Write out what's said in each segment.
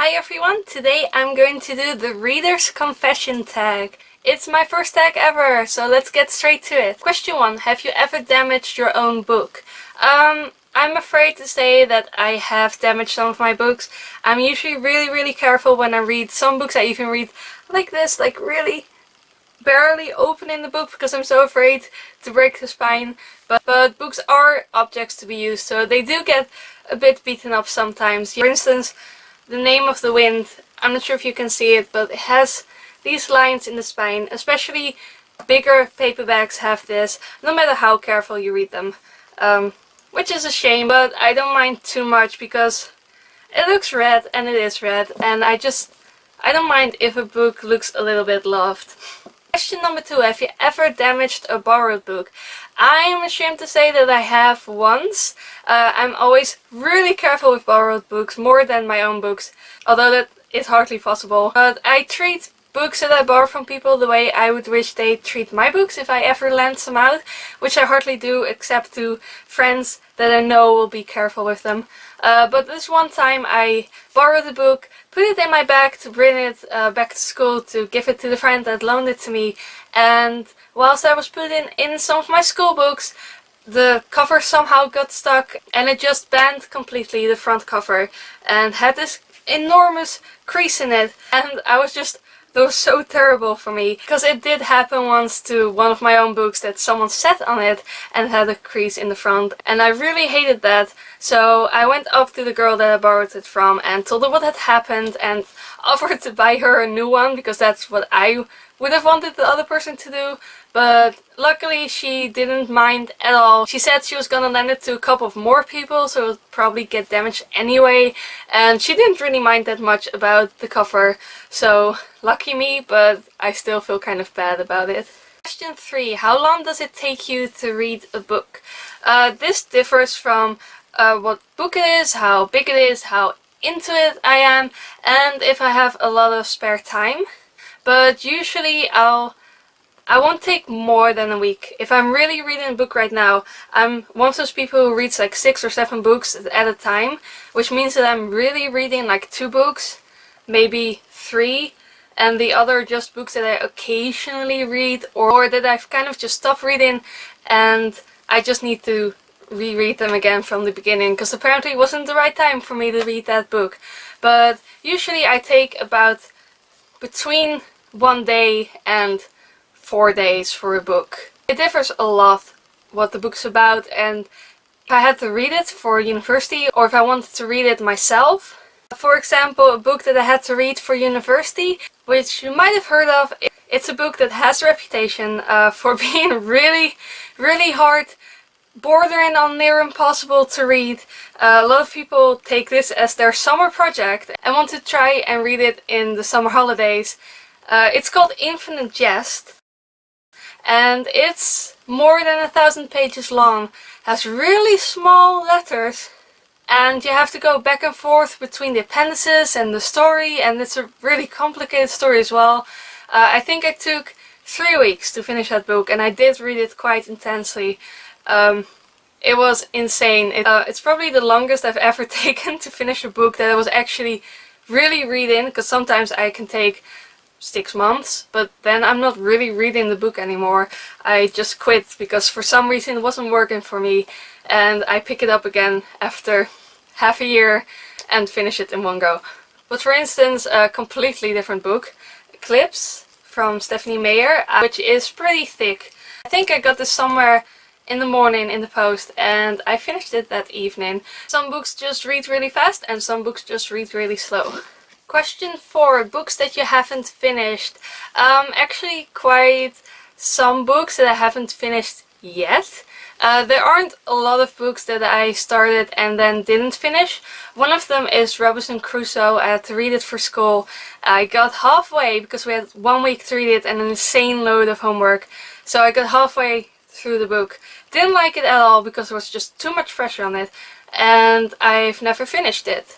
Hi everyone, today I'm going to do the reader's confession tag. It's my first tag ever, so let's get straight to it. Question 1. Have you ever damaged your own book? I'm afraid to say that I have damaged some of my books. I'm usually really careful when I read. Some books I even read like this, like really barely opening the book because I'm so afraid to break the spine. But books are objects to be used, so they do get a bit beaten up sometimes. For instance, The Name of the Wind, I'm not sure if you can see it, but it has these lines in the spine. Especially bigger paperbacks have this, no matter how careful you read them. Which is a shame, but I don't mind too much because it looks red and it is red, and I don't mind if a book looks a little bit loved. Question number 2. Have you ever damaged a borrowed book? I'm ashamed to say that I have once. I'm always really careful with borrowed books, more than my own books, although that is hardly possible. But I treat books that I borrow from people the way I would wish they treat my books if I ever lend some out, which I hardly do except to friends that I know will be careful with them. But this one time I borrowed a book, put it in my bag to bring it back to school to give it to the friend that loaned it to me, and whilst I was putting in some of my school books, the cover somehow got stuck and it just bent completely, the front cover, and had this enormous crease in it, and that was so terrible for me, because it did happen once to one of my own books that someone sat on it and had a crease in the front, and I really hated that. So I went up to the girl that I borrowed it from and told her what had happened and offered to buy her a new one, because that's what I would have wanted the other person to do. But luckily she didn't mind at all. She said she was gonna lend it to a couple of more people, so it would probably get damaged anyway, and she didn't really mind that much about the cover, so lucky me, but I still feel kind of bad about it. Question 3. How long does it take you to read a book? This differs from what book it is, how big it is, how into it I am, and if I have a lot of spare time. But usually I won't take more than a week. If I'm really reading a book right now, I'm one of those people who reads like 6 or 7 books at a time, which means that I'm really reading like 2 books, maybe 3, and the other just books that I occasionally read, or that I've kind of just stopped reading and I just need to reread them again from the beginning, because apparently it wasn't the right time for me to read that book. But usually I take about between 1 day and 4 days for a book. It differs a lot what the book's about, and if I had to read it for university or if I wanted to read it myself. For example, a book that I had to read for university, which you might have heard of, it's a book that has a reputation for being really hard, bordering on near impossible to read. A lot of people take this as their summer project and want to try and read it in the summer holidays. It's called Infinite Jest, and it's more than 1,000 pages long, has really small letters, and you have to go back and forth between the appendices and the story, and it's a really complicated story as well. I think I took 3 weeks to finish that book, and I did read it quite intensely. It was insane. It's probably the longest I've ever taken to finish a book that I was actually really reading, because sometimes I can take 6 months, but then I'm not really reading the book anymore. I just quit because for some reason it wasn't working for me, and I pick it up again after half a year and finish it in one go. But for instance, a completely different book, Eclipse from Stephanie Meyer, which is pretty thick. I think I got this somewhere in the morning in the post, and I finished it that evening. Some books just read really fast and some books just read really slow. Question 4. Books that you haven't finished. Actually quite some books that I haven't finished yet. There aren't a lot of books that I started and then didn't finish. One of them is Robinson Crusoe. I had to read it for school. I got halfway because we had 1 week to read it and an insane load of homework. So I got halfway through the book. Didn't like it at all because there was just too much pressure on it, and I've never finished it.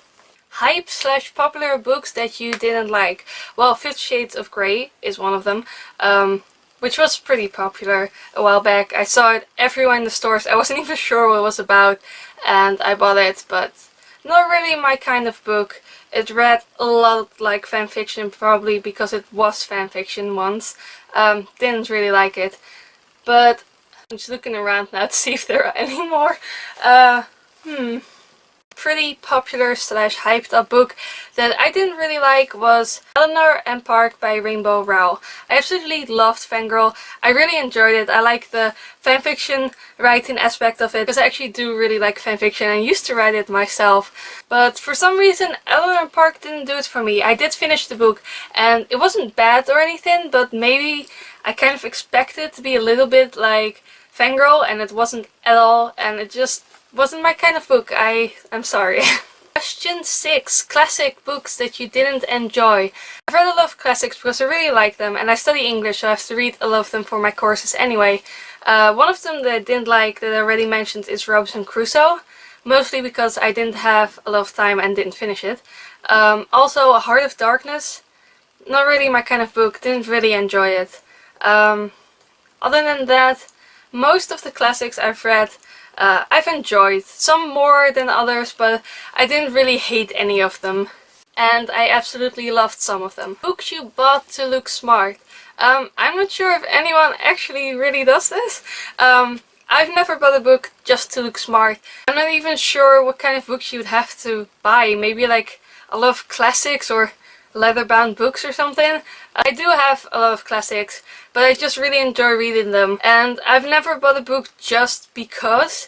Hype/popular books that you didn't like. Well, 50 Shades of Grey is one of them, which was pretty popular a while back. I saw it everywhere in the stores. I wasn't even sure what it was about, and I bought it, but not really my kind of book. It read a lot like fanfiction, probably because it was fanfiction once. Didn't really like it. But I'm just looking around now to see if there are any more. Pretty popular slash hyped up book that I didn't really like was Eleanor and Park by Rainbow Rowell. I absolutely loved Fangirl. I really enjoyed it. I like the fanfiction writing aspect of it because I actually do really like fanfiction and used to write it myself. But for some reason Eleanor and Park didn't do it for me. I did finish the book and it wasn't bad or anything, but maybe I kind of expected it to be a little bit like Fangirl and it wasn't at all, and it just wasn't my kind of book. I'm sorry. Question 6. Classic books that you didn't enjoy. I've read a lot of classics because I really like them, and I study English, so I have to read a lot of them for my courses anyway. One of them that I didn't like, that I already mentioned, is Robinson Crusoe. Mostly because I didn't have a lot of time and didn't finish it. Also, A Heart of Darkness. Not really my kind of book. Didn't really enjoy it. Other than that, most of the classics I've read I've enjoyed, some more than others, but I didn't really hate any of them. And I absolutely loved some of them. Books you bought to look smart. I'm not sure if anyone actually really does this. I've never bought a book just to look smart. I'm not even sure what kind of books you would have to buy. Maybe like a lot of classics or leather-bound books or something. I do have a lot of classics, but I just really enjoy reading them. And I've never bought a book just because.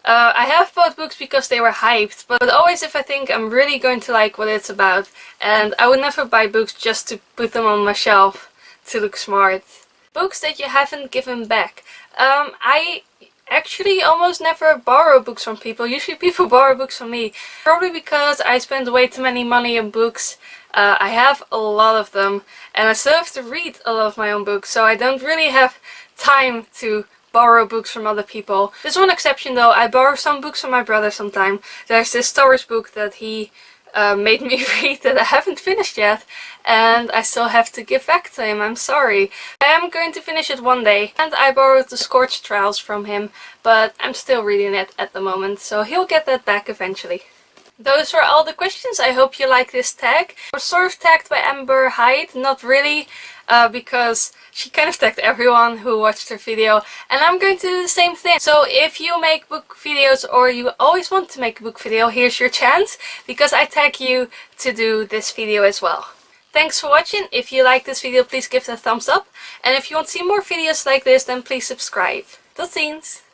I have bought books because they were hyped, but always if I think I'm really going to like what it's about. And I would never buy books just to put them on my shelf to look smart. Books that you haven't given back. I actually almost never borrow books from people. Usually people borrow books from me. Probably because I spend way too many money on books. I have a lot of them and I still have to read a lot of my own books, so I don't really have time to borrow books from other people. There's one exception though. I borrow some books from my brother sometimes. There's this Star Wars book that he made me read that I haven't finished yet, and I still have to give back to him. I'm sorry. I am going to finish it one day, and I borrowed the Scorched Trials from him, but I'm still reading it at the moment, so he'll get that back eventually. Those were all the questions. I hope you like this tag. I was sort of tagged by Amber Hyde, not really, because she kind of tagged everyone who watched her video, and I'm going to do the same thing. So if you make book videos or you always want to make a book video, here's your chance, because I tag you to do this video as well. Thanks for watching. If you like this video, please give it a thumbs up, and if you want to see more videos like this, then please subscribe. Tot ziens!